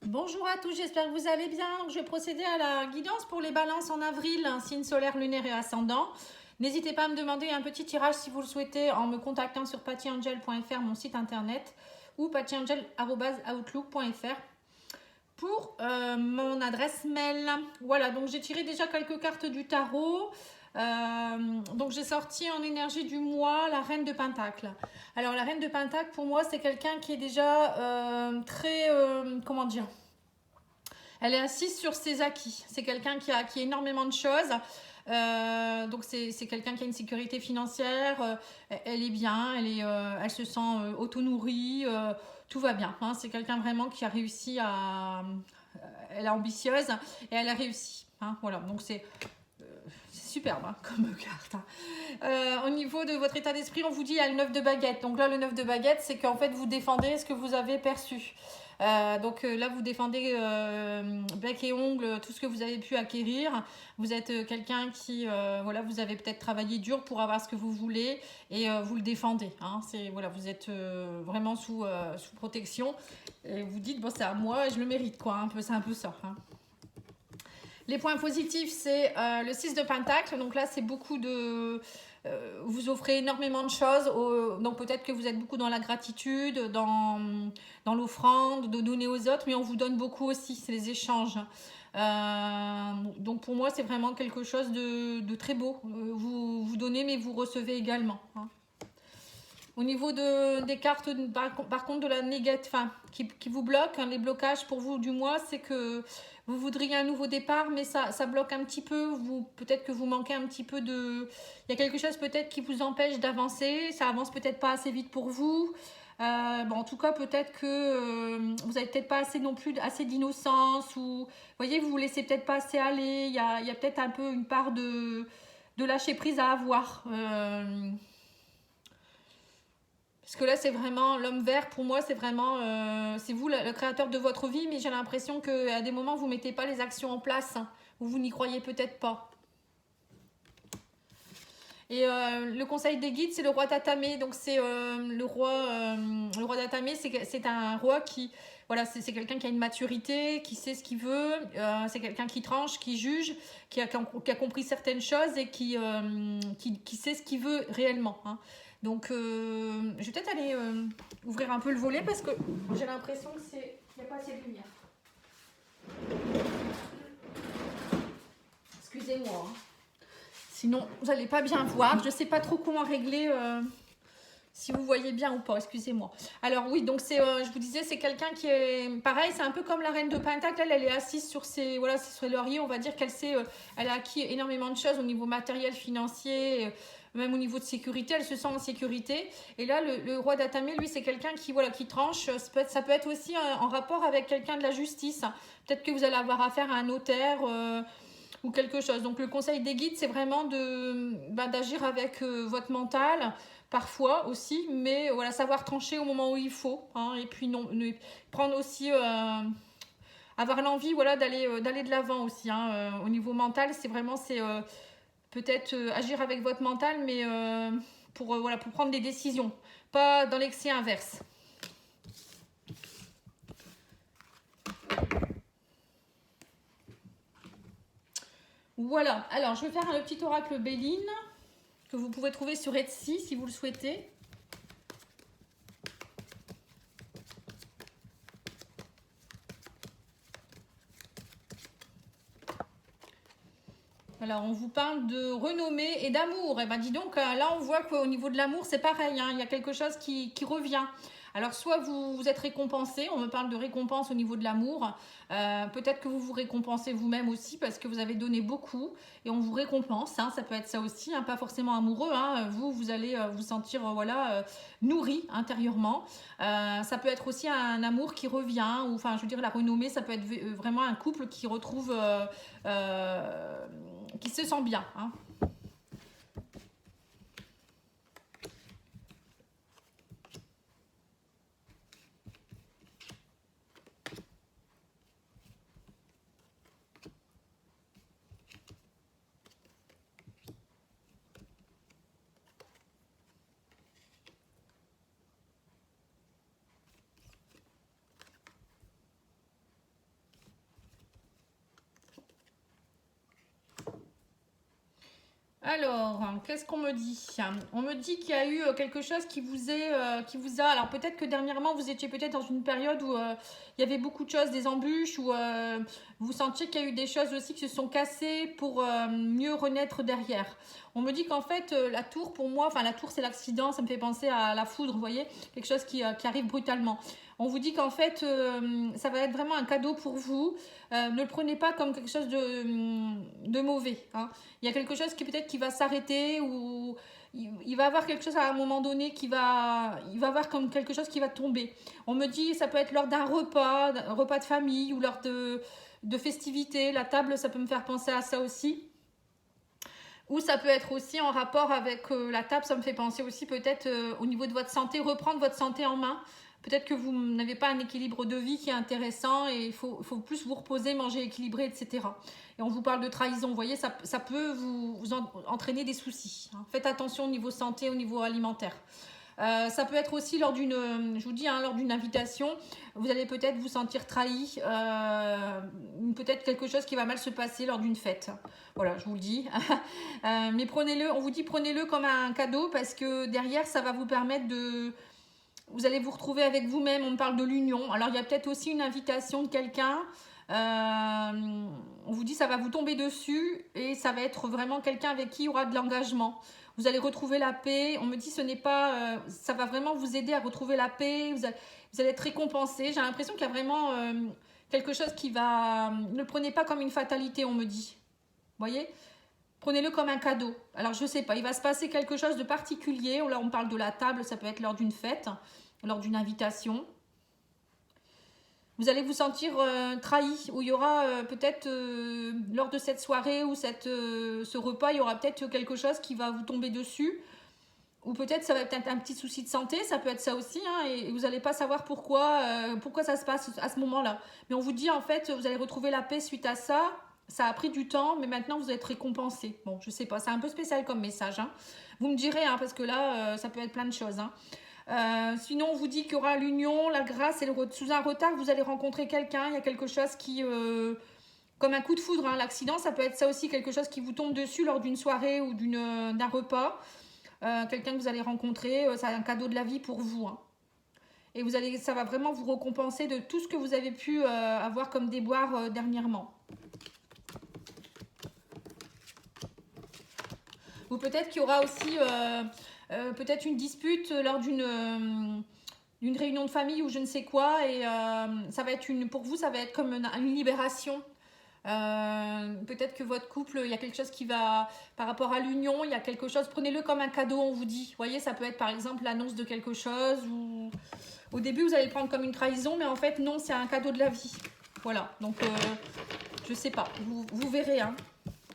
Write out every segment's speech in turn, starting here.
Bonjour à tous, j'espère que vous allez bien. Donc, je vais procéder à la guidance pour les balances en avril, signe solaire, lunaire et ascendant. N'hésitez pas à me demander un petit tirage si vous le souhaitez en me contactant sur pattyangel.fr, mon site internet, ou pattyangel.outlook.fr pour mon adresse mail. Voilà, donc j'ai tiré déjà quelques cartes du tarot. Donc j'ai sorti en énergie du mois la reine de Pentacle. Alors la reine de Pentacle pour moi c'est quelqu'un qui est déjà très comment dire, elle est assise sur ses acquis. C'est quelqu'un qui a acquis énormément de choses. Donc c'est quelqu'un qui a une sécurité financière, elle est bien, elle se sent auto-nourrie, tout va bien. Hein. C'est quelqu'un vraiment qui a réussi à... elle est ambitieuse et elle a réussi. Hein. Voilà, donc c'est superbe hein, comme carte. Hein. Au niveau de votre état d'esprit, on vous dit il y a le 9 de baguette. Donc là, le 9 de baguette, c'est qu'en fait, vous défendez ce que vous avez perçu. Donc là, vous défendez bec et ongle tout ce que vous avez pu acquérir. Vous êtes quelqu'un qui, voilà, vous avez peut-être travaillé dur pour avoir ce que vous voulez et vous le défendez. Hein. Voilà, vous êtes vraiment sous protection. Et vous dites, bon, c'est à moi et je le mérite, quoi. C'est un peu ça. Hein. Les points positifs, c'est le 6 de Pentacle. Donc là, c'est beaucoup de... vous offrez énormément de choses. Donc peut-être que vous êtes beaucoup dans la gratitude, dans l'offrande, de donner aux autres. Mais on vous donne beaucoup aussi. C'est les échanges. Donc pour moi, c'est vraiment quelque chose de très beau. Vous donnez, mais vous recevez également. Hein. Au niveau des cartes, par contre, de la négative, enfin, qui vous bloquent, hein, les blocages pour vous du mois, c'est que vous voudriez un nouveau départ, mais ça bloque un petit peu. Peut-être que vous manquez un petit peu de... Il y a quelque chose peut-être qui vous empêche d'avancer. Ça avance peut-être pas assez vite pour vous. Bon, en tout cas, peut-être que vous n'avez peut-être pas assez non plus assez d'innocence. Ou, vous voyez, vous vous laissez peut-être pas assez aller. Il y a peut-être un peu une part de lâcher prise à avoir. Parce que là, c'est vraiment l'homme vert. Pour moi, c'est vraiment... c'est vous, le créateur de votre vie. Mais j'ai l'impression qu'à des moments, vous ne mettez pas les actions en place. Hein, ou vous n'y croyez peut-être pas. Et le conseil des guides, c'est le roi Tatamé. Donc, c'est le roi Tatamé, c'est un roi qui... Voilà, c'est quelqu'un qui a une maturité, qui sait ce qu'il veut. C'est quelqu'un qui tranche, qui juge, qui a compris certaines choses et qui sait ce qu'il veut réellement. Hein. Donc, je vais peut-être aller ouvrir un peu le volet parce que j'ai l'impression qu'il n'y a pas assez de lumière. Excusez-moi. Hein. Sinon, vous n'allez pas bien voir. Je ne sais pas trop comment régler... si vous voyez bien ou pas, excusez-moi. Alors oui, donc je vous disais, c'est quelqu'un qui est pareil, c'est un peu comme la reine de Pentacle. Elle est assise sur ses lauriers. On va dire elle a acquis énormément de choses au niveau matériel, financier, même au niveau de sécurité. Elle se sent en sécurité. Et là, le roi d'Atamé, lui, c'est quelqu'un qui tranche. Ça peut être aussi en rapport avec quelqu'un de la justice. Peut-être que vous allez avoir affaire à un notaire. Ou quelque chose. Donc le conseil des guides, c'est vraiment d'agir avec votre mental, parfois aussi, mais voilà, savoir trancher au moment où il faut. Hein, et puis prendre aussi, avoir l'envie voilà, d'aller de l'avant aussi. Hein, au niveau mental, c'est vraiment, peut-être agir avec votre mental, mais voilà, pour prendre des décisions, pas dans l'excès inverse. Voilà, alors je vais faire un petit oracle Béline que vous pouvez trouver sur Etsy si vous le souhaitez. Alors, on vous parle de renommée et d'amour. Et ben, dis donc, là, on voit qu'au niveau de l'amour, c'est pareil. Hein, il y a quelque chose qui revient. Alors, soit vous êtes récompensé. On me parle de récompense au niveau de l'amour. Peut-être que vous vous récompensez vous-même aussi parce que vous avez donné beaucoup et on vous récompense. Hein, ça peut être ça aussi, hein, pas forcément amoureux. Hein, vous allez vous sentir nourri intérieurement. Ça peut être aussi un amour qui revient. Ou, enfin, je veux dire, la renommée, ça peut être vraiment un couple qui retrouve... qui se sent bien. Hein. Alors, qu'est-ce qu'on me dit? On me dit qu'il y a eu quelque chose qui vous a. Alors peut-être que dernièrement vous étiez peut-être dans une période où il y avait beaucoup de choses, des embûches, où vous sentiez qu'il y a eu des choses aussi qui se sont cassées pour mieux renaître derrière. On me dit qu'en fait la tour pour moi, enfin la tour c'est l'accident, ça me fait penser à la foudre, vous voyez, quelque chose qui arrive brutalement. On vous dit qu'en fait ça va être vraiment un cadeau pour vous. Ne le prenez pas comme quelque chose de mauvais, hein. Il y a quelque chose qui peut-être qui va s'arrêter ou il va avoir quelque chose à un moment donné il va avoir comme quelque chose qui va tomber. On me dit ça peut être lors d'un repas de famille ou lors de festivités. La table, ça peut me faire penser à ça aussi. Ou ça peut être aussi en rapport avec la table, ça me fait penser aussi peut-être au niveau de votre santé, reprendre votre santé en main. Peut-être que vous n'avez pas un équilibre de vie qui est intéressant et il faut plus vous reposer, manger équilibré, etc. Et on vous parle de trahison, vous voyez, ça peut vous entraîner des soucis, hein. Faites attention au niveau santé, au niveau alimentaire. Ça peut être aussi lors d'une, je vous dis, hein, lors d'une invitation, vous allez peut-être vous sentir trahi, peut-être quelque chose qui va mal se passer lors d'une fête. Voilà, je vous le dis. Mais prenez-le, on vous dit prenez-le comme un cadeau parce que derrière, ça va vous permettre de... Vous allez vous retrouver avec vous-même, on parle de l'union. Alors, il y a peut-être aussi une invitation de quelqu'un. On vous dit ça va vous tomber dessus et ça va être vraiment quelqu'un avec qui il y aura de l'engagement. Vous allez retrouver la paix. On me dit ce n'est pas... ça va vraiment vous aider à retrouver la paix. Vous allez être récompensé. J'ai l'impression qu'il y a vraiment quelque chose qui va... Ne le prenez pas comme une fatalité, on me dit. Vous voyez ? Prenez-le comme un cadeau. Alors, je ne sais pas, il va se passer quelque chose de particulier. Là, on parle de la table, ça peut être lors d'une fête, lors d'une invitation. Vous allez vous sentir trahi, où il y aura peut-être, lors de cette soirée ou ce repas, il y aura peut-être quelque chose qui va vous tomber dessus. Ou peut-être ça va être un petit souci de santé, ça peut être ça aussi, hein, et vous n'allez pas savoir pourquoi ça se passe à ce moment-là. Mais on vous dit, en fait, vous allez retrouver la paix suite à ça. Ça a pris du temps, mais maintenant vous êtes récompensé. Bon, je sais pas, c'est un peu spécial comme message, hein. Vous me direz, hein, parce que là, ça peut être plein de choses, hein. Sinon, on vous dit qu'il y aura l'union, la grâce et sous un retard, vous allez rencontrer quelqu'un. Il y a quelque chose qui... comme un coup de foudre, hein. L'accident, ça peut être ça aussi, quelque chose qui vous tombe dessus lors d'une soirée ou d'un repas. Quelqu'un que vous allez rencontrer, c'est un cadeau de la vie pour vous, hein. Et ça va vraiment vous récompenser de tout ce que vous avez pu avoir comme déboire dernièrement. Ou peut-être qu'il y aura aussi peut-être une dispute lors d'une réunion de famille ou je ne sais quoi. Et ça va être pour vous, ça va être comme une libération. Peut-être que votre couple, il y a quelque chose qui va, par rapport à l'union, il y a quelque chose, prenez-le comme un cadeau, on vous dit. Vous voyez, ça peut être par exemple l'annonce de quelque chose. Ou au début, vous allez le prendre comme une trahison, mais en fait, non, c'est un cadeau de la vie. Voilà, donc je sais pas, vous verrez, hein.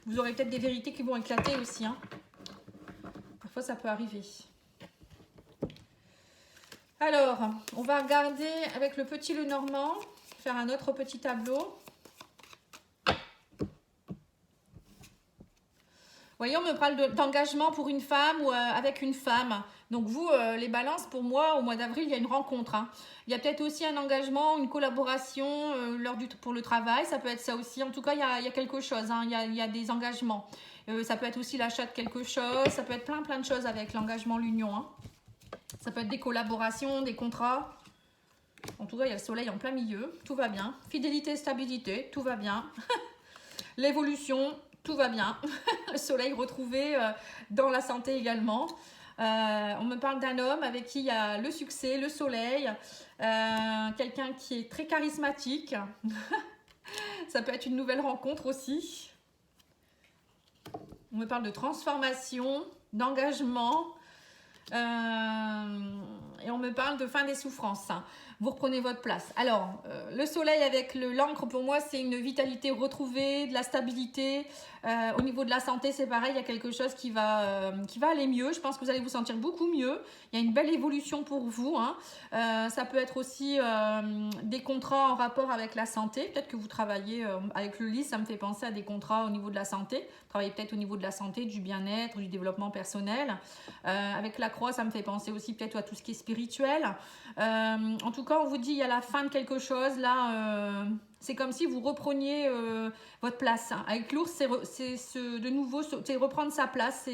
Vous aurez peut-être des vérités qui vont éclater aussi, hein. Parfois, ça peut arriver. Alors, on va regarder avec le petit Lenormand, faire un autre petit tableau. Vous voyez, on me parle d'engagement pour une femme ou avec une femme. Donc vous, les balances, pour moi, au mois d'avril, il y a une rencontre, hein. Il y a peut-être aussi un engagement, une collaboration pour le travail. Ça peut être ça aussi. En tout cas, il y a quelque chose, hein. Il y a des engagements. Ça peut être aussi l'achat de quelque chose. Ça peut être plein de choses avec l'engagement, l'union, hein. Ça peut être des collaborations, des contrats. En tout cas, il y a le soleil en plein milieu. Tout va bien. Fidélité, stabilité, tout va bien. L'évolution, tout va bien. Le soleil retrouvé dans la santé également. On me parle d'un homme avec qui il y a le succès, le soleil. Quelqu'un qui est très charismatique. Ça peut être une nouvelle rencontre aussi. On me parle de transformation, d'engagement. Et on me parle de fin des souffrances. Vous reprenez votre place. Alors, le soleil avec l'encre, pour moi, c'est une vitalité retrouvée, de la stabilité. Au niveau de la santé, c'est pareil, il y a quelque chose qui va aller mieux. Je pense que vous allez vous sentir beaucoup mieux. Il y a une belle évolution pour vous, hein. Ça peut être aussi des contrats en rapport avec la santé. Peut-être que vous travaillez avec le lys, ça me fait penser à des contrats au niveau de la santé. Vous travaillez peut-être au niveau de la santé, du bien-être, du développement personnel. Avec la croix, ça me fait penser aussi peut-être à tout ce qui est spirituel. En tout cas, cas, on vous dit il y a la fin de quelque chose. Là, c'est comme si vous repreniez votre place. Avec l'ours, c'est de nouveau, c'est reprendre sa place,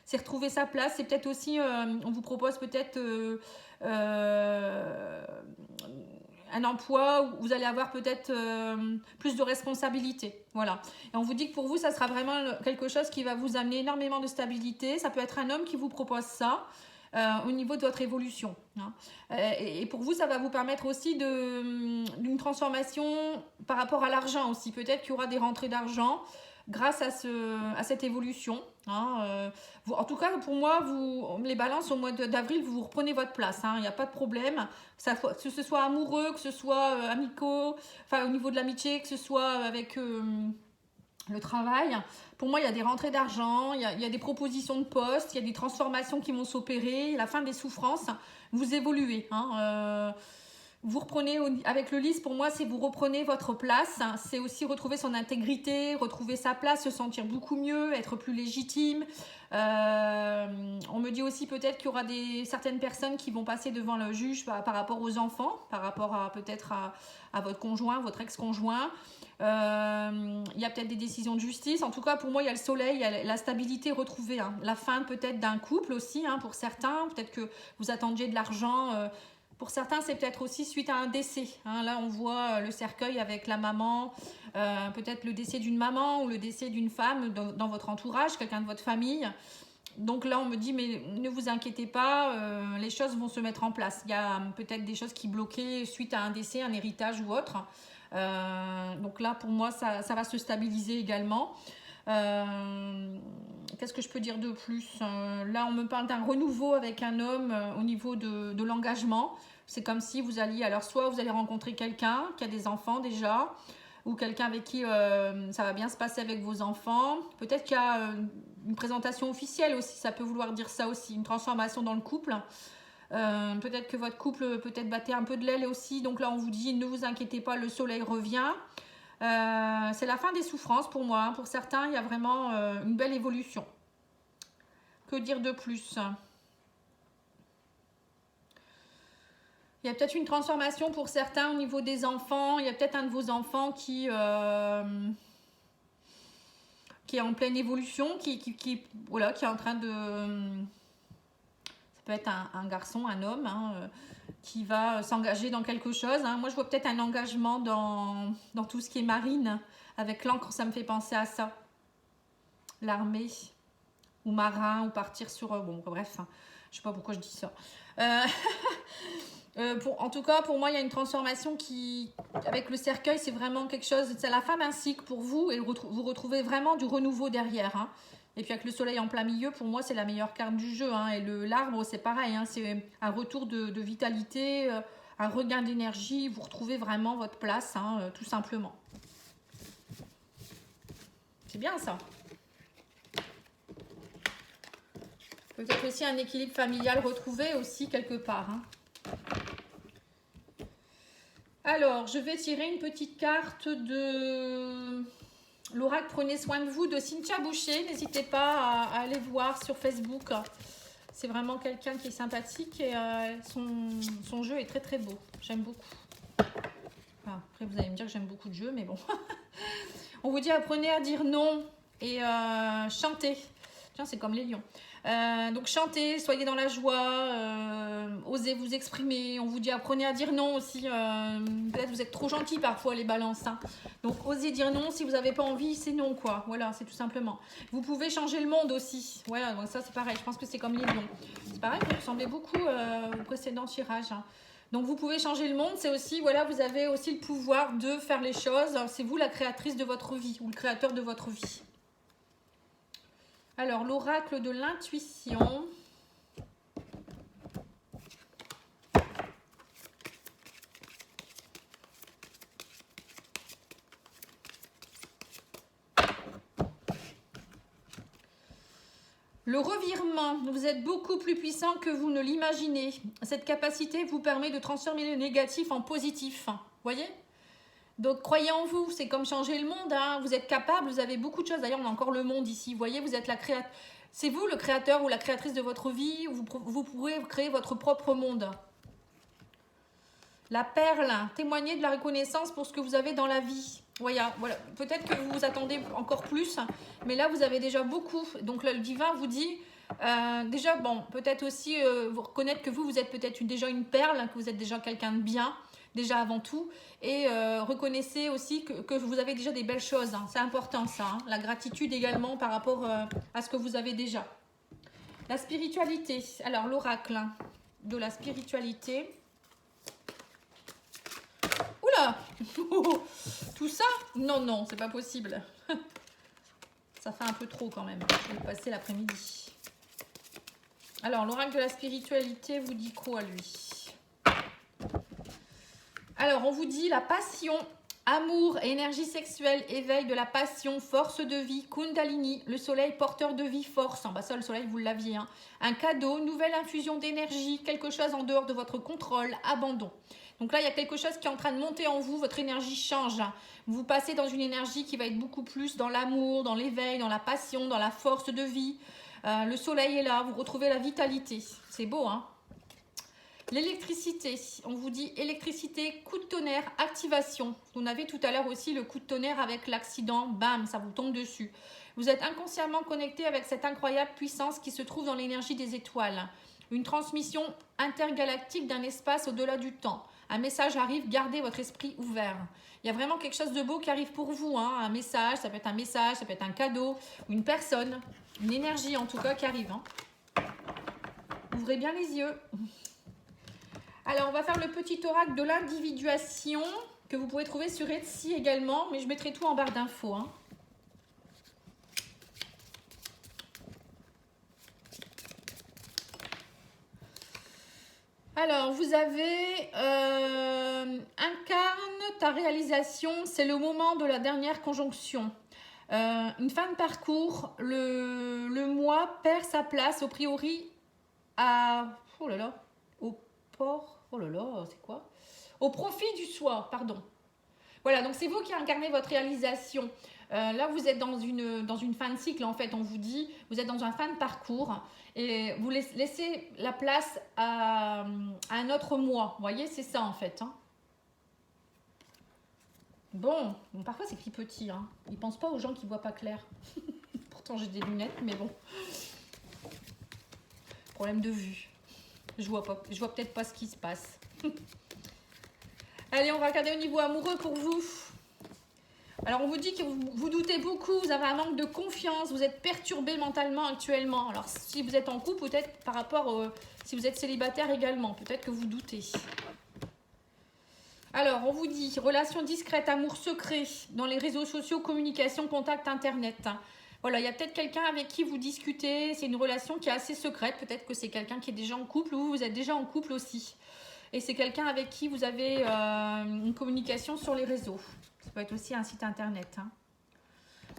c'est retrouver sa place. C'est peut-être aussi, on vous propose peut-être un emploi où vous allez avoir peut-être plus de responsabilités. Voilà. Et on vous dit que pour vous, ça sera vraiment quelque chose qui va vous amener énormément de stabilité. Ça peut être un homme qui vous propose ça. Au niveau de votre évolution. Hein. Et pour vous, ça va vous permettre aussi d'une transformation par rapport à l'argent aussi. Peut-être qu'il y aura des rentrées d'argent grâce à cette évolution. Hein. En tout cas, pour moi, les balances au mois d'avril, vous reprenez votre place. Hein. Il n'y a pas de problème. Que ce soit amoureux, que ce soit amicaux, enfin au niveau de l'amitié, que ce soit avec le travail. Pour moi, il y a des rentrées d'argent, il y a des propositions de poste, il y a des transformations qui vont s'opérer, la fin des souffrances, vous évoluez. Hein, vous reprenez, avec le lys, pour moi, c'est vous reprenez votre place. C'est aussi retrouver son intégrité, retrouver sa place, se sentir beaucoup mieux, être plus légitime. On me dit aussi peut-être qu'il y aura certaines personnes qui vont passer devant le juge par rapport aux enfants, par rapport à peut-être à votre conjoint, votre ex-conjoint. Il y a peut-être des décisions de justice. En tout cas, pour moi, il y a le soleil, il y a la stabilité retrouvée. Hein. La fin peut-être d'un couple aussi, hein, pour certains. Peut-être que vous attendiez de l'argent. Pour certains, c'est peut-être aussi suite à un décès. Hein. Là, on voit le cercueil avec la maman. Peut-être le décès d'une maman ou le décès d'une femme dans votre entourage, quelqu'un de votre famille. Donc là, on me dit, mais ne vous inquiétez pas, les choses vont se mettre en place. Il y a peut-être des choses qui bloquaient suite à un décès, un héritage ou autre. Donc là, pour moi, ça va se stabiliser également. Qu'est-ce que je peux dire de plus? Là, on me parle d'un renouveau avec un homme au niveau de l'engagement. C'est comme si vous alliez, alors soit vous allez rencontrer quelqu'un qui a des enfants déjà, ou quelqu'un avec qui ça va bien se passer avec vos enfants. Peut-être qu'il y a une présentation officielle aussi, ça peut vouloir dire ça aussi, une transformation dans le couple. Peut-être que votre couple peut-être battait un peu de l'aile aussi, donc là on vous dit ne vous inquiétez pas, le soleil revient. C'est la fin des souffrances pour moi. Pour certains, il y a vraiment une belle évolution. Que dire de plus? Il y a peut-être une transformation pour certains au niveau des enfants. Il y a peut-être un de vos enfants qui est en pleine évolution, qui est en train de... Ça peut être un garçon, un homme, hein, qui va s'engager dans quelque chose. Hein. Moi, je vois peut-être un engagement dans tout ce qui est marine. Avec l'encre, ça me fait penser à ça. L'armée, ou marin, ou partir sur... bon, bref, hein, je ne sais pas pourquoi je dis ça. En tout cas, pour moi, il y a une transformation qui, avec le cercueil, c'est vraiment quelque chose... C'est la fin d'un cycle pour vous, et vous retrouvez vraiment du renouveau derrière. Hein. Et puis avec le soleil en plein milieu, pour moi, c'est la meilleure carte du jeu. Hein. Et l'arbre, c'est pareil. Hein. C'est un retour de vitalité, un regain d'énergie. Vous retrouvez vraiment votre place, hein, tout simplement. C'est bien ça. Peut-être aussi un équilibre familial retrouvé aussi quelque part. Hein. Alors, je vais tirer une petite carte de... L'oracle Prenez soin de vous de Cynthia Boucher. N'hésitez pas à aller voir sur Facebook. C'est vraiment quelqu'un qui est sympathique et son jeu est très très beau. J'aime beaucoup. Enfin, après, vous allez me dire que j'aime beaucoup de jeux, mais bon. On vous dit apprenez à dire non et chantez. Tiens, c'est comme les lions. Donc chantez, soyez dans la joie, osez vous exprimer. On vous dit apprenez à dire non aussi. Peut-être vous êtes trop gentil parfois les balances. Hein. Donc osez dire non si vous n'avez pas envie, c'est non quoi. Voilà, c'est tout simplement. Vous pouvez changer le monde aussi. Voilà, donc ça c'est pareil. Je pense que c'est comme les lions. C'est pareil, vous ressemblez beaucoup au précédent tirage. Hein. Donc vous pouvez changer le monde, c'est aussi, voilà, vous avez aussi le pouvoir de faire les choses. C'est vous la créatrice de votre vie ou le créateur de votre vie. Alors, l'oracle de l'intuition. Le revirement, vous êtes beaucoup plus puissant que vous ne l'imaginez. Cette capacité vous permet de transformer le négatif en positif. Voyez ? Donc, croyez en vous, c'est comme changer le monde. Hein. Vous êtes capable, vous avez beaucoup de choses. D'ailleurs, on a encore le monde ici. Vous voyez, vous êtes la créatrice. C'est vous le créateur ou la créatrice de votre vie. Vous pourrez créer votre propre monde. La perle, témoignez de la reconnaissance pour ce que vous avez dans la vie. Voilà. Peut-être que vous vous attendez encore plus, mais là, vous avez déjà beaucoup. Donc, le divin vous dit, déjà, bon, peut-être aussi vous reconnaître que vous êtes peut-être déjà une perle, que vous êtes déjà quelqu'un de bien, déjà avant tout. Et reconnaissez aussi que vous avez déjà des belles choses. Hein. C'est important, ça. Hein. La gratitude également par rapport à ce que vous avez déjà. La spiritualité. Alors, l'oracle de la spiritualité. Oula. Tout ça? Non, non, c'est pas possible. Ça fait un peu trop quand même. Je vais le passer l'après-midi. Alors, l'oracle de la spiritualité vous dit quoi, lui? Alors, on vous dit la passion, amour, énergie sexuelle, éveil de la passion, force de vie, Kundalini, le soleil porteur de vie, force. Bah ça, le soleil, vous l'aviez. Hein. Un cadeau, nouvelle infusion d'énergie, quelque chose en dehors de votre contrôle, abandon. Donc là, il y a quelque chose qui est en train de monter en vous, votre énergie change. Vous passez dans une énergie qui va être beaucoup plus dans l'amour, dans l'éveil, dans la passion, dans la force de vie. Le soleil est là, vous retrouvez la vitalité. C'est beau, hein? L'électricité, on vous dit électricité, coup de tonnerre, activation. On avait tout à l'heure aussi le coup de tonnerre avec l'accident, bam, ça vous tombe dessus. Vous êtes inconsciemment connecté avec cette incroyable puissance qui se trouve dans l'énergie des étoiles. Une transmission intergalactique d'un espace au-delà du temps. Un message arrive, gardez votre esprit ouvert. Il y a vraiment quelque chose de beau qui arrive pour vous. Hein. Un message, ça peut être un message, ça peut être un cadeau, une personne, une énergie en tout cas qui arrive. Hein. Ouvrez bien les yeux. Alors, on va faire le petit oracle de l'individuation que vous pouvez trouver sur Etsy également, mais je mettrai tout en barre d'infos. Hein. Alors, vous avez incarne ta réalisation, c'est le moment de la dernière conjonction. Une fin de parcours, le moi perd sa place, a priori, à... Oh là là, au port... Oh là là, c'est quoi? Au profit du soi, pardon. Voilà, donc c'est vous qui incarnez votre réalisation. Là, vous êtes dans une fin de cycle, en fait, on vous dit. Vous êtes dans un fin de parcours et vous laissez la place à un autre moi. Vous voyez, c'est ça, en fait. Hein. Bon, parfois c'est écrit petit. Hein. Ils ne pensent pas aux gens qui ne voient pas clair. Pourtant, j'ai des lunettes, mais bon. Problème de vue. Je vois peut-être pas ce qui se passe. Allez, on va regarder au niveau amoureux pour vous. Alors, on vous dit que vous doutez beaucoup, vous avez un manque de confiance, vous êtes perturbé mentalement actuellement. Alors, si vous êtes en couple, peut-être par rapport si vous êtes célibataire également, peut-être que vous doutez. Alors, on vous dit relation discrète, amour secret dans les réseaux sociaux, communication, contact, internet. Voilà, il y a peut-être quelqu'un avec qui vous discutez, c'est une relation qui est assez secrète. Peut-être que c'est quelqu'un qui est déjà en couple ou vous êtes déjà en couple aussi. Et c'est quelqu'un avec qui vous avez une communication sur les réseaux. Ça peut être aussi un site internet. Hein.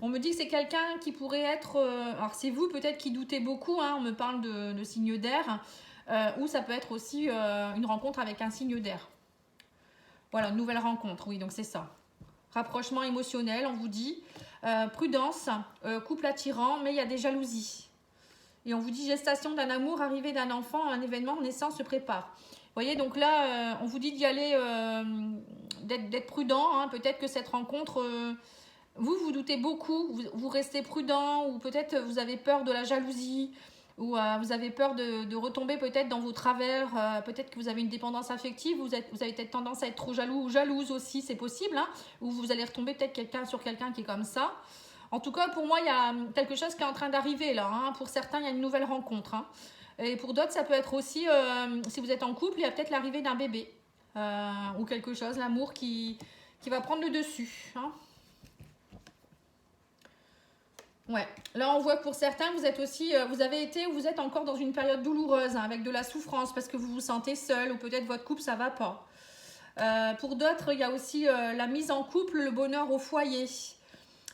On me dit que c'est quelqu'un qui pourrait être... alors c'est vous peut-être qui doutez beaucoup, hein, on me parle de signe d'air. Ou ça peut être aussi une rencontre avec un signe d'air. Voilà, une nouvelle rencontre, oui, donc c'est ça. Rapprochement émotionnel, on vous dit. Prudence, couple attirant, mais il y a des jalousies. Et on vous dit gestation d'un amour, arrivée d'un enfant, un événement, naissance se prépare. Vous voyez, donc là, on vous dit d'y aller, d'être prudent. Hein. Peut-être que cette rencontre, vous doutez beaucoup, vous restez prudent, ou peut-être vous avez peur de la jalousie, ou vous avez peur de retomber peut-être dans vos travers. Peut-être que vous avez une dépendance affective, vous avez peut-être tendance à être trop jaloux ou jalouse aussi, c'est possible. Hein, ou vous allez retomber peut-être sur quelqu'un qui est comme ça. En tout cas, pour moi, il y a quelque chose qui est en train d'arriver là. Hein. Pour certains, il y a une nouvelle rencontre. Hein. Et pour d'autres, ça peut être aussi, si vous êtes en couple, il y a peut-être l'arrivée d'un bébé. Ou quelque chose, l'amour qui va prendre le dessus. Hein. Ouais, là on voit que pour certains, vous êtes aussi, vous avez été ou vous êtes encore dans une période douloureuse, hein, avec de la souffrance parce que vous vous sentez seul ou peut-être votre couple, ça va pas. Pour d'autres, il y a aussi la mise en couple, le bonheur au foyer.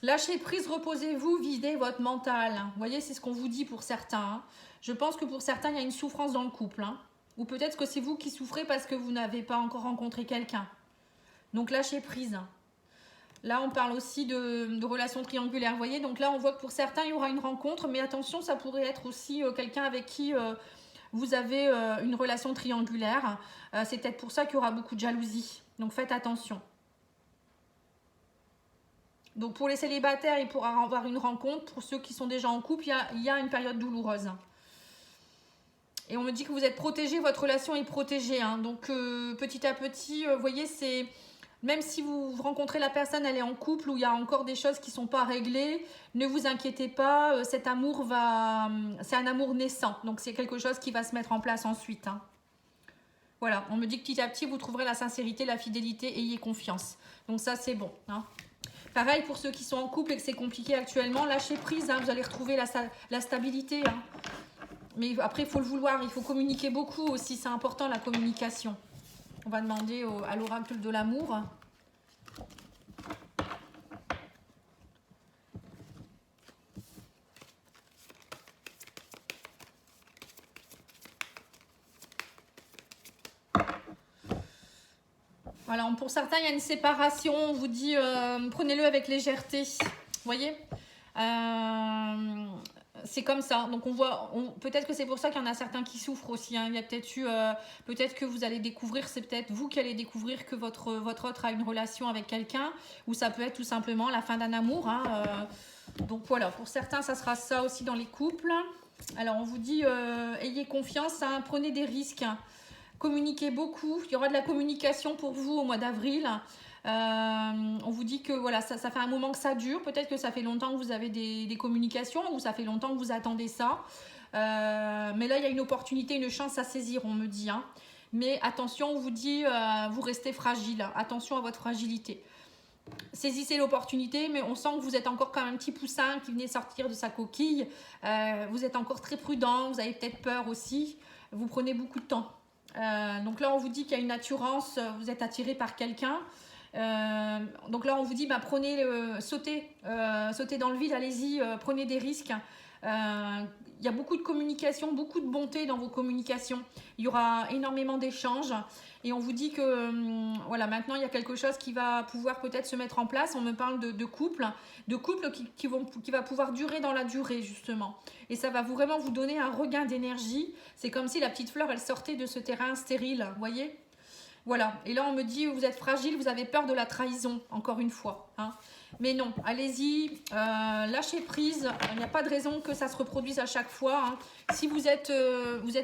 Lâchez prise, reposez-vous, videz votre mental. Vous voyez, c'est ce qu'on vous dit pour certains. Hein. Je pense que pour certains, il y a une souffrance dans le couple. Hein. Ou peut-être que c'est vous qui souffrez parce que vous n'avez pas encore rencontré quelqu'un. Donc lâchez prise. Là, on parle aussi de relations triangulaires. Vous voyez, donc là, on voit que pour certains, il y aura une rencontre. Mais attention, ça pourrait être aussi quelqu'un avec qui vous avez une relation triangulaire. C'est peut-être pour ça qu'il y aura beaucoup de jalousie. Donc faites attention. Donc pour les célibataires, il pourra avoir une rencontre. Pour ceux qui sont déjà en couple, il y a une période douloureuse. Et on me dit que vous êtes protégé, votre relation est protégée. Hein. Donc petit à petit, vous voyez, c'est... Même si vous rencontrez la personne, elle est en couple, où il y a encore des choses qui ne sont pas réglées, ne vous inquiétez pas, cet amour va... C'est un amour naissant, donc c'est quelque chose qui va se mettre en place ensuite. Hein. Voilà, on me dit que petit à petit, vous trouverez la sincérité, la fidélité, ayez confiance. Donc ça, c'est bon. Hein. Pareil pour ceux qui sont en couple et que c'est compliqué actuellement, lâchez prise, hein, vous allez retrouver la stabilité. Hein. Mais après, il faut le vouloir, il faut communiquer beaucoup aussi, c'est important la communication. On va demander à l'oracle de l'amour. Voilà, pour certains, il y a une séparation. On vous dit, prenez-le avec légèreté. Vous voyez c'est comme ça. Donc on voit, peut-être que c'est pour ça qu'il y en a certains qui souffrent aussi. Hein. Il y a peut-être eu, peut-être que vous allez découvrir, c'est peut-être vous qui allez découvrir que votre autre a une relation avec quelqu'un, ou ça peut être tout simplement la fin d'un amour. Hein. Donc voilà, pour certains, ça sera ça aussi dans les couples. Alors on vous dit, ayez confiance, hein, prenez des risques, hein. Communiquez beaucoup. Il y aura de la communication pour vous au mois d'avril. On vous dit que voilà, ça fait un moment que ça dure. Peut-être que ça fait longtemps que vous avez des communications ou ça fait longtemps que vous attendez ça. Mais là, il y a une opportunité, une chance à saisir, on me dit. Hein. Mais attention, on vous dit, vous restez fragile. Attention à votre fragilité. Saisissez l'opportunité, mais on sent que vous êtes encore comme un petit poussin qui venait sortir de sa coquille. Vous êtes encore très prudent, vous avez peut-être peur aussi. Vous prenez beaucoup de temps. Donc là, on vous dit qu'il y a une attirance, vous êtes attiré par quelqu'un. Donc là, on vous dit, bah, sautez dans le vide, allez-y, prenez des risques. Il y a beaucoup de communication, beaucoup de bonté dans vos communications. Il y aura énormément d'échanges. Et on vous dit que maintenant, il y a quelque chose qui va pouvoir peut-être se mettre en place. On me parle de couples qui va pouvoir durer dans la durée, justement. Et ça va vraiment vous donner un regain d'énergie. C'est comme si la petite fleur, elle sortait de ce terrain stérile, vous voyez ? Voilà. Et là, on me dit, vous êtes fragile, vous avez peur de la trahison, encore une fois. Hein. Mais non, allez-y, lâchez prise. Il n'y a pas de raison que ça se reproduise à chaque fois. Hein. Si vous êtes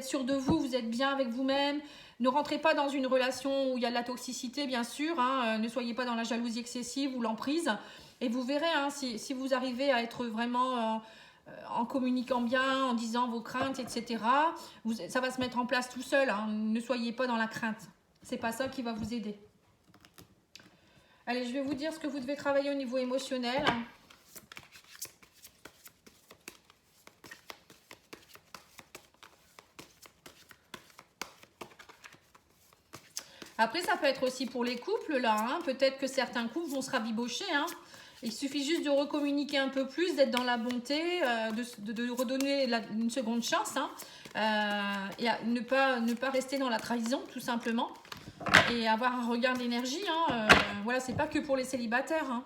sûr de vous, vous êtes bien avec vous-même. Ne rentrez pas dans une relation où il y a de la toxicité, bien sûr. Hein. Ne soyez pas dans la jalousie excessive ou l'emprise. Et vous verrez, hein, si vous arrivez à être vraiment... en communiquant bien, en disant vos craintes, etc. Ça va se mettre en place tout seul. Hein. Ne soyez pas dans la crainte. C'est pas ça qui va vous aider. Allez, je vais vous dire ce que vous devez travailler au niveau émotionnel. Après, ça peut être aussi pour les couples, là. Hein. Peut-être que certains couples vont se rabibocher. Hein. Il suffit juste de recommuniquer un peu plus, d'être dans la bonté, de redonner une seconde chance. Hein. Et ne pas rester dans la trahison, tout simplement. Et avoir un regard d'énergie. Hein. Voilà, c'est pas que pour les célibataires. Hein.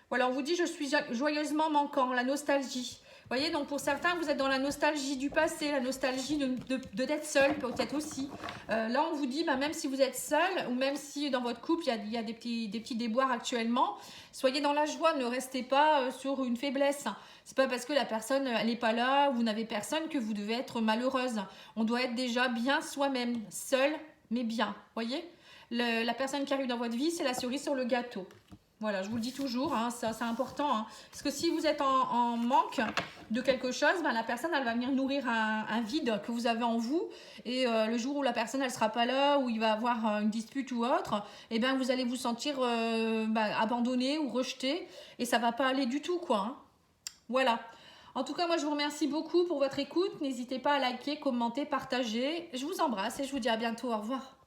Voilà, on vous dit, je suis joyeusement manquant, la nostalgie. Vous voyez, donc pour certains, vous êtes dans la nostalgie du passé, la nostalgie d'être seul, peut-être aussi. Là, on vous dit, bah, même si vous êtes seul, ou même si dans votre couple, il y a des petits déboires actuellement, soyez dans la joie, ne restez pas sur une faiblesse. C'est pas parce que la personne, elle n'est pas là, ou vous n'avez personne, que vous devez être malheureuse. On doit être déjà bien soi-même, seul, mais bien. Vous voyez, la personne qui arrive dans votre vie, c'est la cerise sur le gâteau. Voilà, je vous le dis toujours, hein, ça c'est important. Hein, parce que si vous êtes en manque de quelque chose, ben, la personne, elle va venir nourrir un vide que vous avez en vous. Et le jour où la personne, elle sera pas là, où il va avoir une dispute ou autre, eh ben, vous allez vous sentir abandonné ou rejeté. Et ça va pas aller du tout, quoi. Hein. Voilà. En tout cas, moi, je vous remercie beaucoup pour votre écoute. N'hésitez pas à liker, commenter, partager. Je vous embrasse et je vous dis à bientôt. Au revoir.